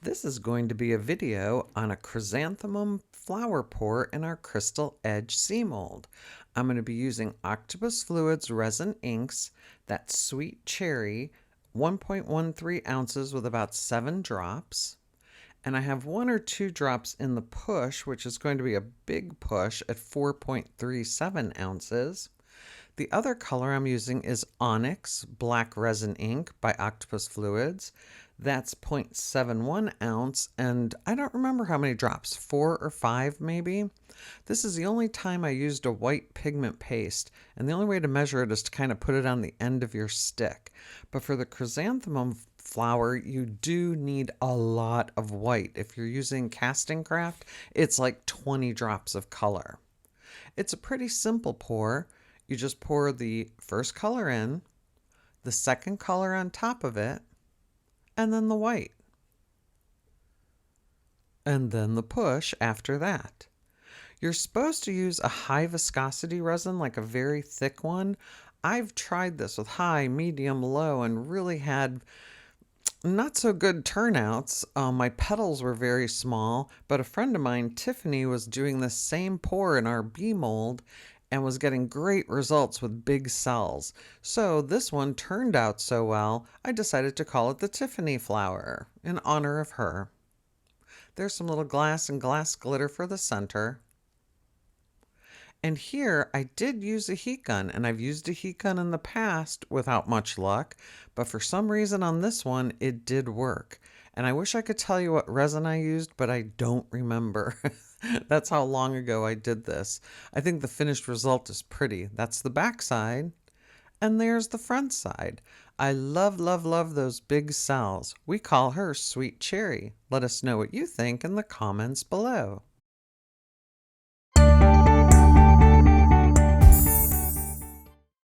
This is going to be a video on a chrysanthemum flower pour in our crystal edge sea mold. I'm going to be using Octopus Fluids resin inks, that sweet cherry, 1.13 ounces with about 7 drops. And I have 1 or 2 drops in the push, which is going to be a big push at 4.37 ounces. The other color I'm using is Onyx Black Resin Ink by Octopus Fluids. That's 0.71 ounce, and I don't remember how many drops, 4 or 5 maybe. This is the only time I used a white pigment paste, and the only way to measure it is to kind of put it on the end of your stick. But for the chrysanthemum flower, you do need a lot of white. If you're using Castin Craft, it's like 20 drops of color. It's a pretty simple pour. You just pour the first color in, the second color on top of it, and then the white. And then the push after that. You're supposed to use a high viscosity resin, like a very thick one. I've tried this with high, medium, low, and really had not so good turnouts. My petals were very small, but a friend of mine, Tiffany, was doing the same pour in our bee mold and was getting great results with big cells. So this one turned out so well, I decided to call it the Tiffany flower in honor of her. There's some little glass and glass glitter for the center. And here I did use a heat gun, and I've used a heat gun in the past without much luck, but for some reason on this one it did work. And I wish I could tell you what resin I used, but I don't remember. That's how long ago I did this. I think the finished result is pretty. That's the back side, and there's the front side. I love, love, love those big cells. We call her Sweet Cherry. Let us know what you think in the comments below.